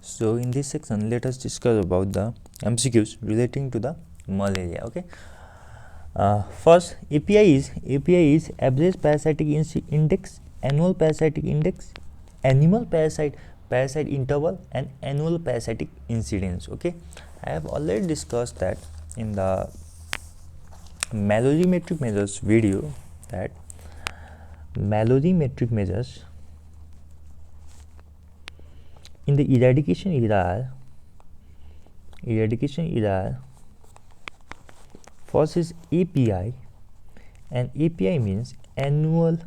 So in this section, let us discuss about the MCQs relating to the malaria. Okay. First, API is average parasitic index, annual parasitic index, animal parasite interval, and annual parasitic incidence. Okay, I have already discussed that in the malarimetric measures video, that malarimetric measures in the eradication era, first is API, and API means annual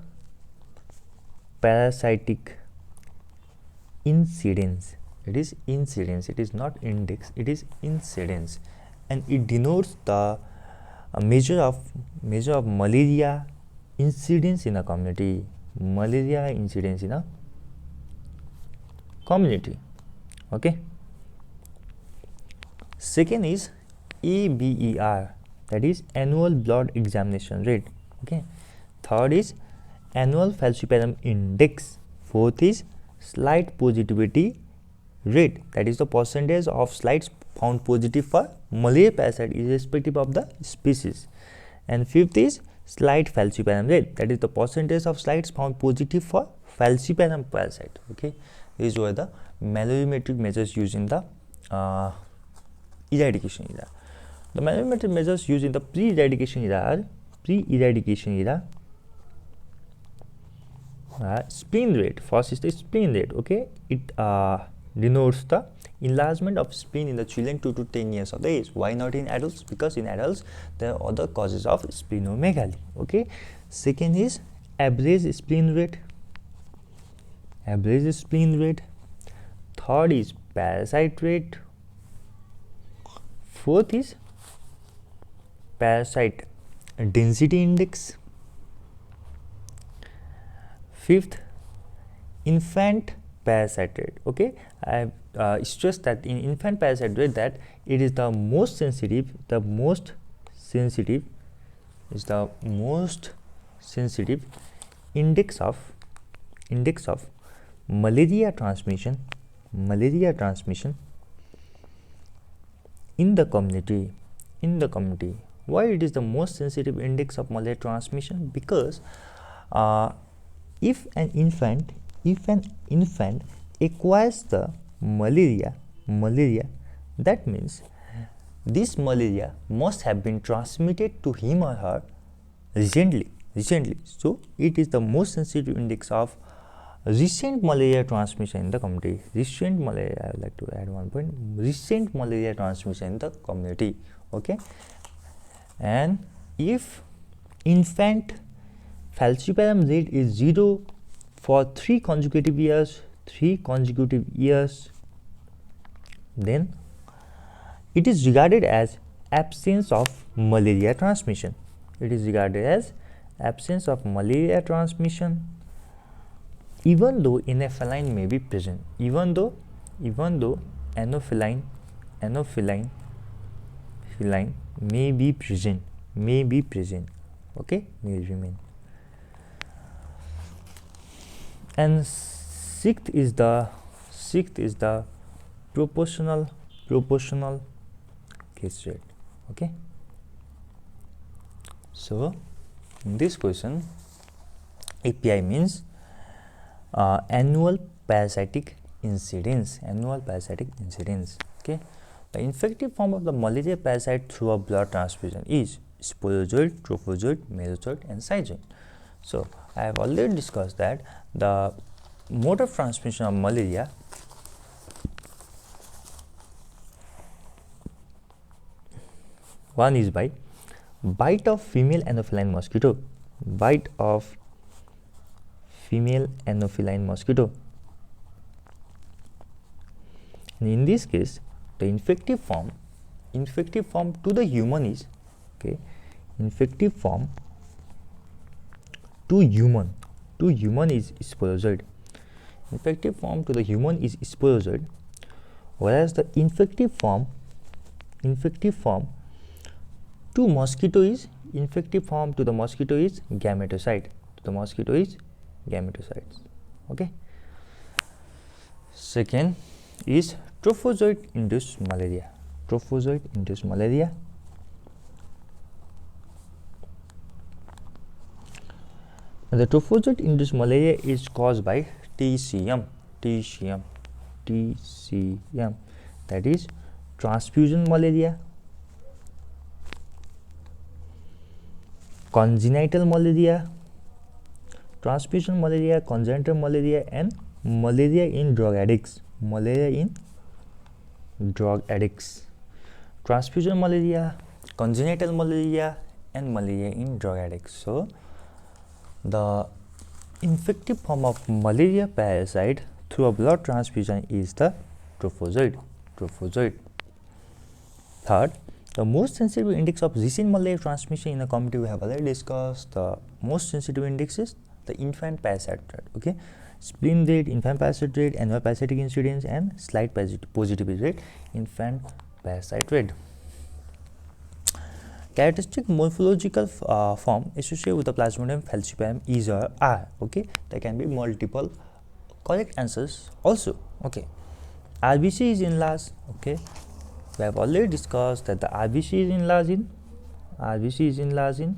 parasitic incidence. It is incidence, it is not index, it is incidence, and it denotes the measure of malaria incidence in a community. Malaria incidence in a community. Okay. Second is ABER, that is annual blood examination rate. Okay. Third is annual falciparum index. Fourth is slight positivity rate, that is the percentage of slides found positive for malaria parasite irrespective of the species. And fifth is slight falciparum rate, that is the percentage of slides found positive for falciparum parasite. Okay, these were the malarimetric measures used in the eradication era. The malarimetric measures used in the pre-eradication era are spleen rate. First is the spleen rate. Okay, it denotes the enlargement of spleen in the children 2 to 10 years of age. Why not in adults? Because in adults there are other causes of splenomegaly. Okay. Second is average spleen rate. Third is parasite rate. Fourth is parasite density index. Fifth, infant parasite rate. Okay, I have stressed that in infant parasite rate that it is the most sensitive. Index of malaria transmission in the community. Why it is the most sensitive index of malaria transmission? Because if an infant acquires the malaria, that means this malaria must have been transmitted to him or her recently. So it is the most sensitive index of recent malaria transmission in the community. I would like to add one point: recent malaria transmission in the community. Okay, and if infant falciparum rate is 0 for 3 consecutive years, then it is regarded as absence of malaria transmission. Even though anopheline may be present, even though anopheline may be present, okay, may remain. And sixth is the proportional case rate. Okay, so in this question, API means annual parasitic incidence. Okay, the infective form of the malaria parasite through a blood transfusion is sporozoid, trophozoid, mesozoid, and cyzoid. So I have already discussed that the mode of transmission of malaria one is by bite of female anopheline mosquito. And in this case, the infective form to the human is, okay, infective form to human is sporozoid. Infective form to the human is sporozoid, whereas the infective form to mosquito is gametocyte. Okay. Second is Trophozoite-induced malaria. Trophozoite-induced malaria. The trophozoite-induced malaria is caused by TCM. That is transfusion malaria, congenital malaria, transfusion malaria, congenital malaria, and malaria in drug addicts. Transfusion malaria, congenital malaria, and malaria in drug addicts. So the infective form of malaria parasite through a blood transfusion is the trophozoite. Third, the most sensitive index of recent malaria transmission in the community we have already discussed. The most sensitive index is the infant parasite rate. Okay, spleen rate, infant parasite rate, annual parasitic incidence, and slight positivity rate, infant parasite rate. Characteristic morphological form associated with the Plasmodium falciparum is or are. Okay, there can be multiple correct answers also. Okay, RBC is enlarged. Okay, we have already discussed that the RBC is enlarged in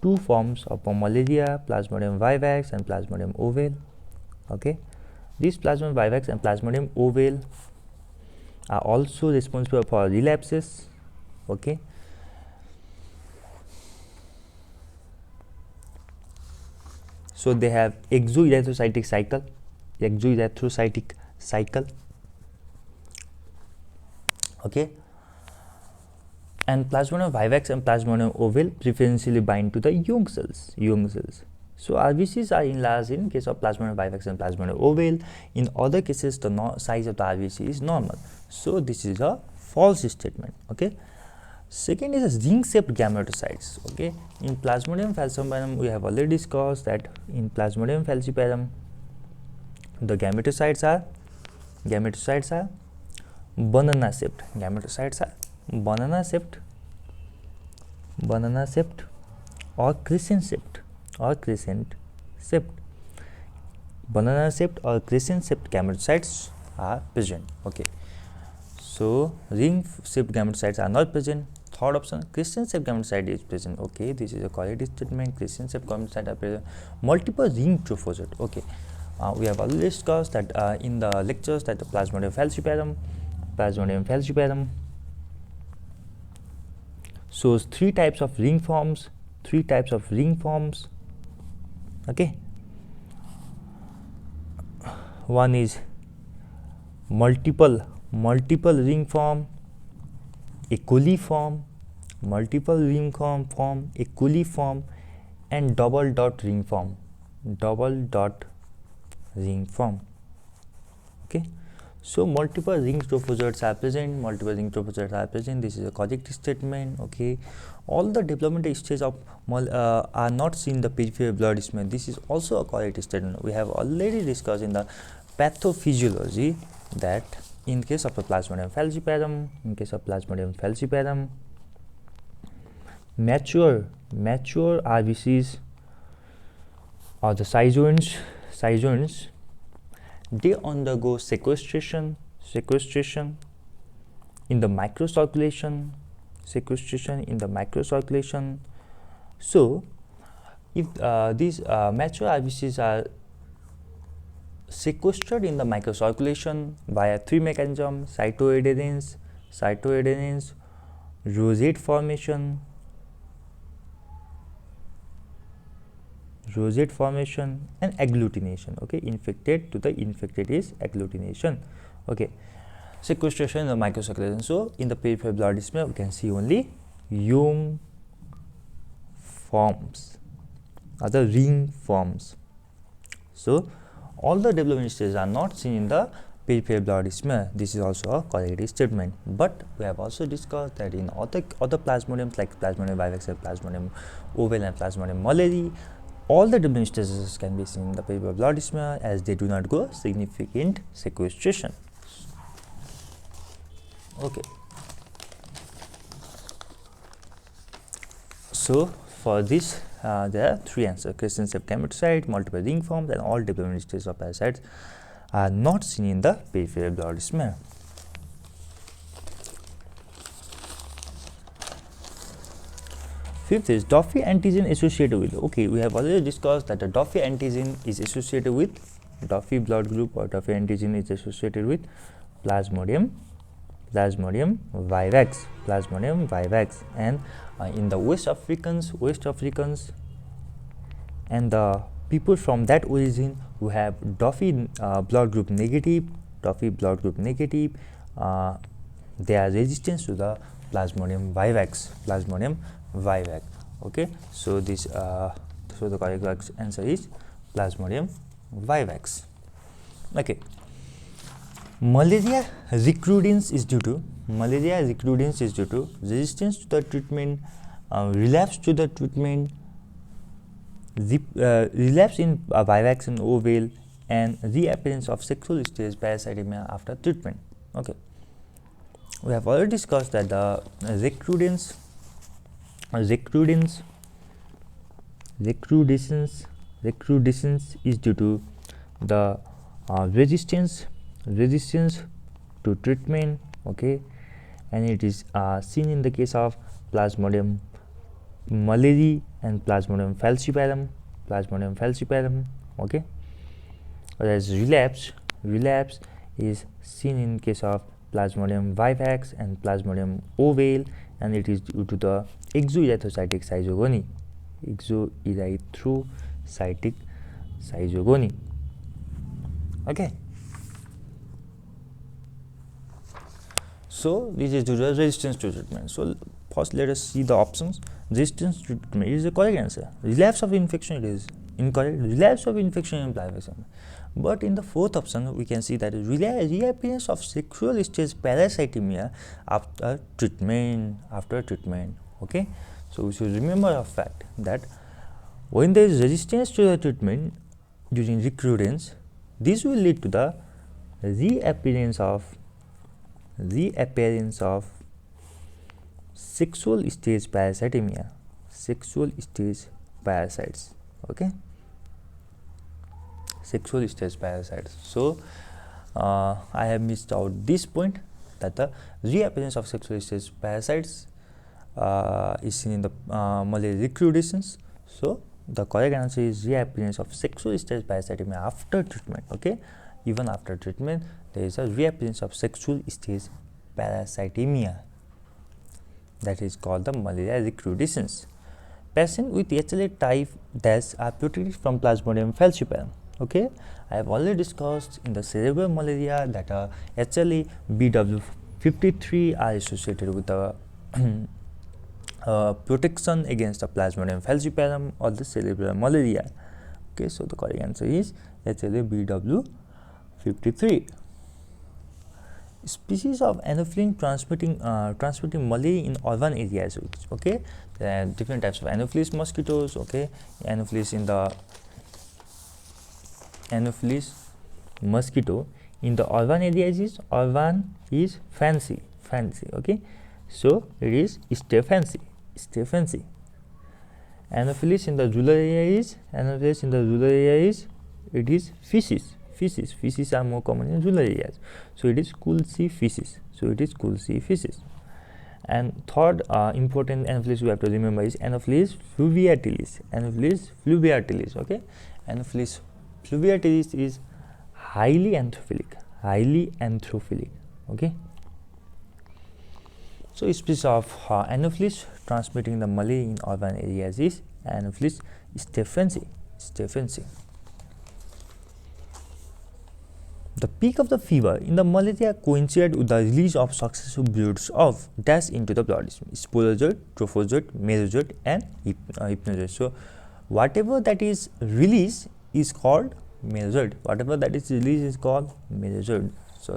two forms of malaria, Plasmodium vivax and Plasmodium ovale. Okay, these Plasmodium vivax and Plasmodium ovale are also responsible for relapses. Okay, so they have exoerythrocytic cycle. Okay, and Plasmodium vivax and Plasmodium ovale preferentially bind to the young cells. So RBCs are enlarged in case of Plasmodium vivax and Plasmodium ovale. In other cases, the size of the RBC is normal. So this is a false statement. Okay. Second is ring-shaped gametocytes. Okay, in Plasmodium falciparum we have already discussed that in Plasmodium falciparum the gametocytes are banana-shaped. Banana-shaped or crescent-shaped. Banana-shaped or crescent-shaped gametocytes are present. Okay, so ring-shaped gametocytes are not present. Third option, crescent-shaped gametocyte is present. Okay, this is a correct statement. Crescent-shaped gametocyte are present. Multiple ring trophozoite. Okay, we have already discussed that in the lectures that the Plasmodium falciparum shows three types of ring forms. Okay, one is multiple ring form, a coliform, a coliform, and double dot ring form. Okay, so multiple ring trophozoites are present. This is a correct statement. Okay, all the developmental stages of are not seen in the peripheral blood smear. This is also a correct statement. We have already discussed in the pathophysiology that in case of the Plasmodium falciparum, mature RBCs or the schizoids, they undergo sequestration in the microcirculation. So if these mature RBCs are sequestered in the microcirculation via three mechanisms: cytoadenins, rosette formation, and agglutination. Okay, infected to the infected is agglutination. Okay, sequestration in the microcirculation. So in the peripheral blood smear we can see only young forms, other ring forms. So all the development stages are not seen in the peripheral blood smear. This is also a correct statement. But we have also discussed that in other plasmodiums like Plasmodium vivax, Plasmodium ovale, and Plasmodium malariae, all the development stages can be seen in the peripheral blood smear as they do not go significant sequestration. Okay. So for this there are three answers: crescent-shaped gametocyte, multiple ring forms, and all development stages of parasites are not seen in the peripheral blood smear. Fifth is Duffy antigen associated with. Okay, we have already discussed that the Duffy antigen is associated with Duffy blood group, or Duffy antigen is associated with Plasmodium vivax, and in the West Africans, and the people from that origin who have Duffy blood group negative, they are resistant to the Plasmodium vivax. Okay, so this so the correct answer is Plasmodium vivax. Okay, malaria recrudescence is due to resistance to the treatment, relapse to the treatment, relapse in vivax and ovale, and reappearance of sexual stage parasitemia after treatment. Okay, we have already discussed that the recrudescence is due to the resistance to treatment. Okay, and it is seen in the case of Plasmodium malariae and Plasmodium falciparum. Okay, whereas relapse is seen in case of Plasmodium vivax and Plasmodium ovale, and it is due to the exoerythrocytic schizogony. Okay, so this is due to resistance to treatment. So first let us see the options. Resistance to treatment is the correct answer. Relapse of infection, it is incorrect. Relapse of infection in vivax. But in the fourth option, we can see that reappearance of sexual stage parasitemia after treatment. Okay, so we should remember the fact that when there is resistance to the treatment during recurrence, this will lead to the reappearance of sexual stage parasitemia, sexual stage parasites. Okay, sexual stage parasites. So I have missed out this point, that the reappearance of sexual stage parasites is seen in the malaria recrudescence. So the correct answer is reappearance of sexual stage parasitemia after treatment. Okay, even after treatment there is a reappearance of sexual stage parasitemia, that is called the malaria recrudescence. Patients with HLA type dash are protected from Plasmodium falciparum. Okay, I have already discussed in the cerebral malaria that HLA BW53 are associated with the protection against the Plasmodium falciparum or the cerebral malaria. Okay, so the correct answer is HLA BW53. Species of anopheles transmitting malaria in urban areas. Okay, there are different types of Anopheles mosquitoes. Okay, Anopheles mosquito in the urban areas is fancy. Okay, so it is stay fancy. Anopheles in the rural area is it is fishes. Fishes are more common in rural areas, so it is cool sea fishes. And third important Anopheles we have to remember is Anopheles fluviatilis. Okay, Anopheles fluviatilis is highly anthrophilic. Okay, so species of Anopheles transmitting the malaria in urban areas is Anopheles stephensi. The peak of the fever in the malaria coincided with the release of successive broods of dash into the bloodstream: sporozoite, trophozoite, mesozoite, and hypnozoite. So whatever that is released is called mesozoite. So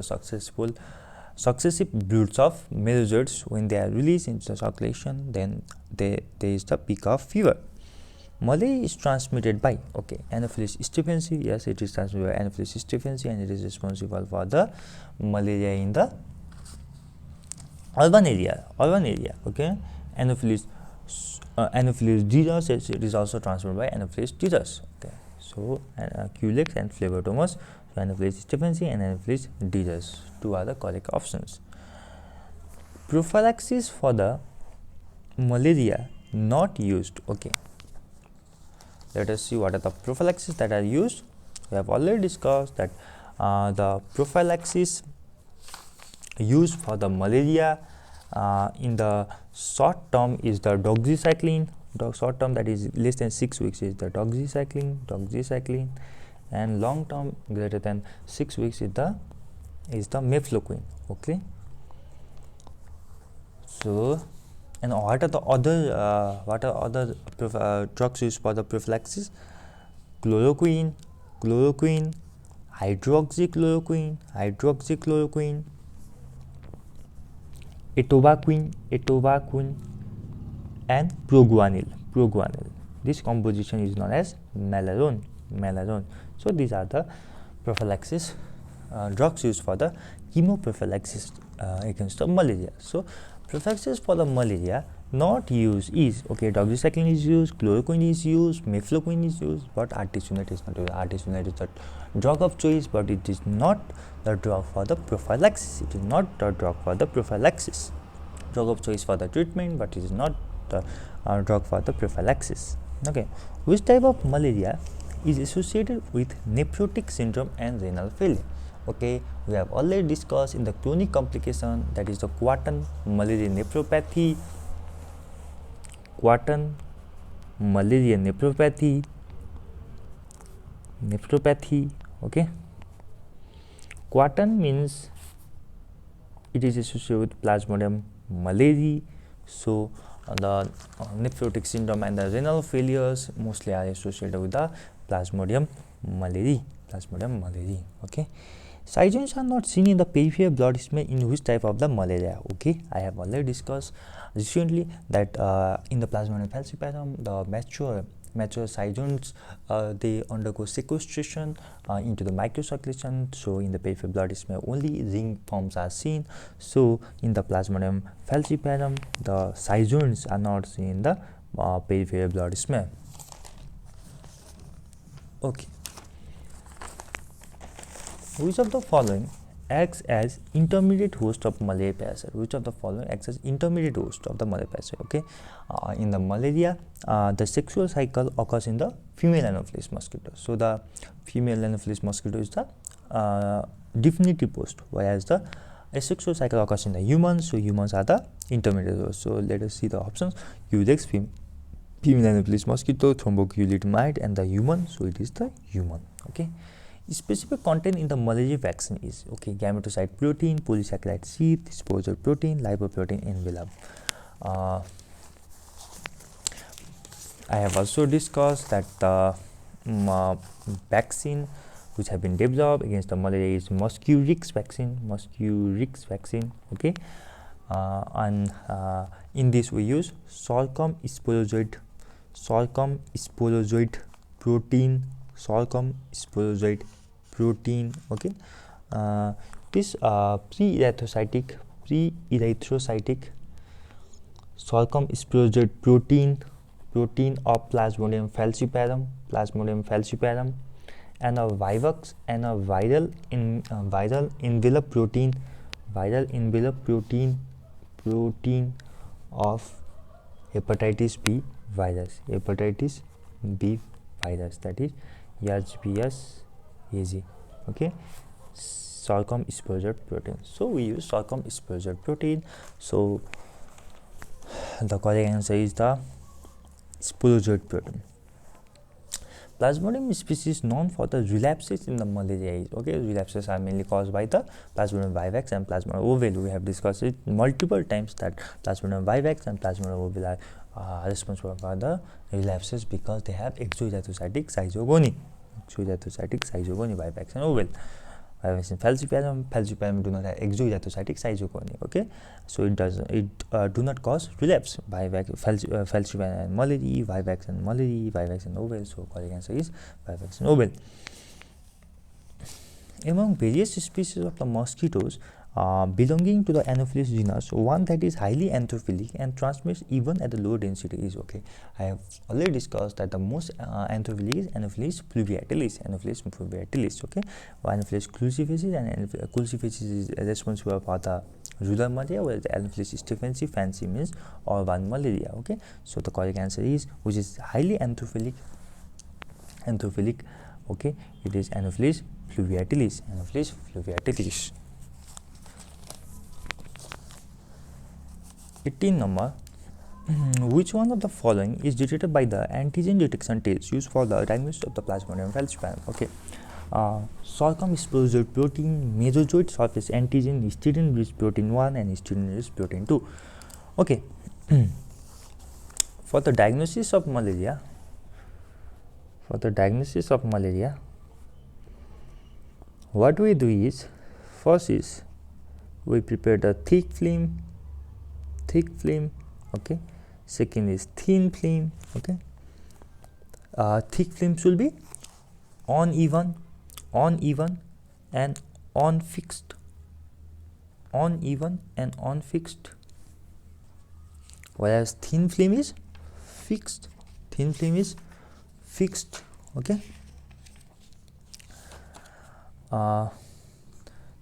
successive broods of mesozoites, when they are released into the circulation, then there is the peak of fever. Malaria is transmitted by Anopheles stephensi. Yes, it is transmitted by Anopheles stephensi, and it is responsible for the malaria in the urban area. Okay, Anopheles disease, it is also transmitted by Anopheles disease. Okay, so Culex and Phlebotomos, so Anopheles stephensi and Anopheles disease, two are the correct options. Prophylaxis for the malaria not used. Okay, let us see what are the prophylaxis that are used. We have already discussed that the prophylaxis used for the malaria in the short term is the doxycycline. The short term, that is less than 6 weeks, is the doxycycline, and long term greater than 6 weeks is the mefloquine. Okay, so, and what are the other drugs used for the prophylaxis? Chloroquine, hydroxychloroquine, atovaquone, and proguanil. This composition is known as malarone. So these are the prophylaxis drugs used for the chemoprophylaxis against the malaria. So prophylaxis for the malaria not used is, okay, doxycycline is used, chloroquine is used, mefloquine is used, but artesunate is not used. Artesunate is the drug of choice, but it is not the drug for the prophylaxis. It is not the drug for the prophylaxis. Drug of choice for the treatment, but it is not the drug for the prophylaxis. Okay, which type of malaria is associated with nephrotic syndrome and renal failure? Okay, we have already discussed in the chronic complication, that is the quartan malaria nephropathy. Okay, quartan means it is associated with Plasmodium malaria. So the nephrotic syndrome and the renal failures mostly are associated with the Plasmodium malaria. Okay, cytogens are not seen in the peripheral blood smear in which type of the malaria? Okay, I have already discussed recently that in the Plasmodium falciparum, the mature cytogens they undergo sequestration into the microcirculation. So in the peripheral blood smear only ring forms are seen. So in the Plasmodium falciparum, the cytogens are not seen in the peripheral blood smear. Okay, which of the following acts as intermediate host of malaria parasite? Which of the following acts as intermediate host of the malaria parasite? Okay, in the malaria, the sexual cycle occurs in the female Anopheles mosquito. So the female Anopheles mosquito is the definitive host, whereas the asexual cycle occurs in the humans. So humans are the intermediate host. So let us see the options: Urex, female Anopheles mosquito, thromboculid mite, and the human. So it is the human. Okay. Specific content in the malaria vaccine is, okay, gametocyte protein, polysaccharide sheath, sporozoid protein, lipoprotein envelope. I have also discussed that the vaccine which have been developed against the malaria is Mosquirix vaccine. Okay, and in this we use sorghum sporozoid protein. Okay, this pre-erythrocytic sorghum sporozoid protein of Plasmodium falciparum, and a vivax and a viral envelope protein of hepatitis B virus, that is HBsAg. Okay, sorghum sporozoid protein. So we use sorghum sporozoid protein. So the correct answer is the sporozoid protein. Plasmodium species known for the relapses in the malaria is, okay, relapses are mainly caused by the Plasmodium vivax and Plasmodium ovale. We have discussed it multiple times that Plasmodium vivax and Plasmodium ovale are responsible for the relapses because they have exoerythrocytic zygogony, vivax and ovale. Vivax and falciparum do not have exoerythrocytic zygogony. Okay, so it do not cause relapse. Falciparum and malaria, vivax and ovale. So correct answer is vivax and ovale. Among various species of the mosquitoes belonging to the Anopheles genus, one that is highly anthrophilic and transmits even at the low density is, okay, I have already discussed that the most anthrophilic is Anopheles fluviatilis. Okay, Anopheles crucifacis, and crucifacis is responsible for the rural malaria, whereas Anopheles stephensi fancy means urban malaria. Okay, so the correct answer is, which is highly anthrophilic. Okay, it is Anopheles fluviatilis. Anopheles fluviatilis. 18 number. Which one of the following is detected by the antigen detection test used for the diagnosis of the Plasmodium falciparum? Okay, circumexposure protein, mesozoite surface antigen, histidine-rich protein 1 and histidine-rich protein 2. Okay, for the diagnosis of malaria, what we do is, first is we prepare the thick film. Okay, second is thin film. Okay, thick films will be uneven and unfixed. Whereas thin film is fixed. Okay,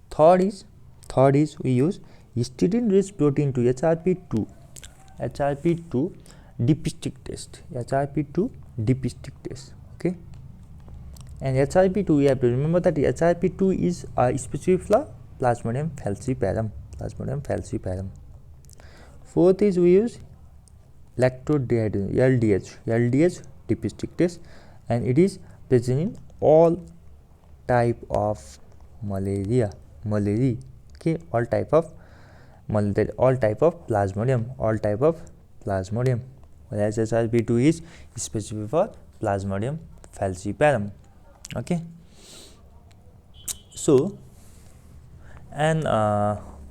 third is we use histidine-rich protein to HRP2 depistic test. Okay, and HRP2, we have to remember that HRP2 is specific for Plasmodium falciparum. Fourth is we use lactodehydrogenase LDH depistic test, and it is present in all type of malaria. Okay, all type of Plasmodium. Whereas HRP2 is specific for Plasmodium falciparum. Okay, so and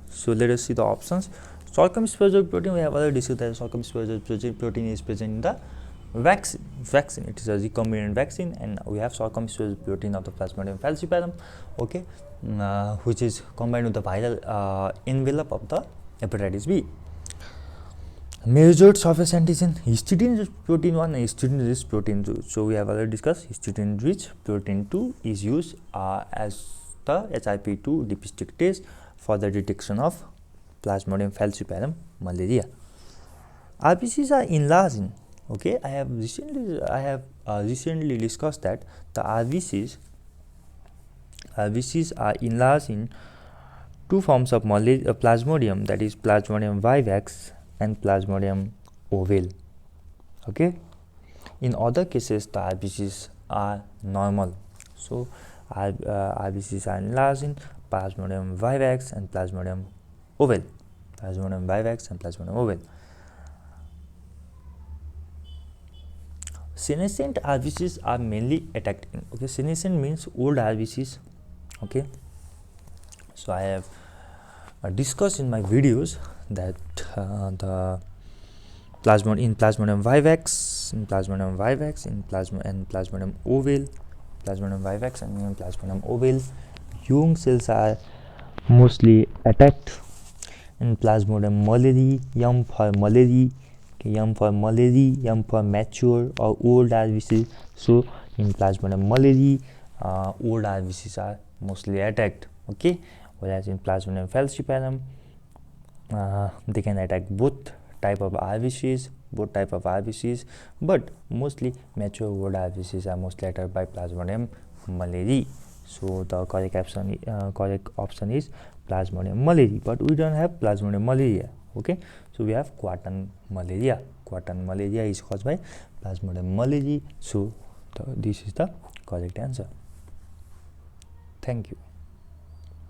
so let us see the options. Circumexposure protein, we have already discussed that circumexposure protein is present in the vaccine. It is a recombinant vaccine, and we have circumexposure protein of the Plasmodium falciparum. Okay, which is combined with the viral envelope of the hepatitis B. Measured surface antigen, histidine-rich protein 1 and histidine-rich protein 2. So we have already discussed histidine-rich protein 2 is used as the HRP2 depistic test for the detection of Plasmodium falciparum malaria. RBCs are enlarging. Okay, I have recently discussed that the RBCs are enlarged in two forms of Plasmodium, that is Plasmodium vivax and Plasmodium ovale. Okay, in other cases the RBCs are normal. So RBCs are enlarged in Plasmodium vivax and Plasmodium ovale. Senescent RBCs are mainly attacked in. Okay, senescent means old RBCs. Okay, so I have discussed in my videos that the Plasmodium vivax, in Plasmodium ovale, young cells are mostly attacked. In Plasmodium malariae, M for mature or old RBCs. So in Plasmodium malariae, old RBCs are mostly attacked. Okay, whereas in Plasmodium falciparum, they can attack both type of RBCs, but mostly mature old RBCs are mostly attacked by Plasmodium malariae. So the correct option is Plasmodium malariae, but we don't have Plasmodium malaria. Okay, so we have quartan malaria. Quartan malaria is caused by Plasmodium malariae. So this is the correct answer. Thank you.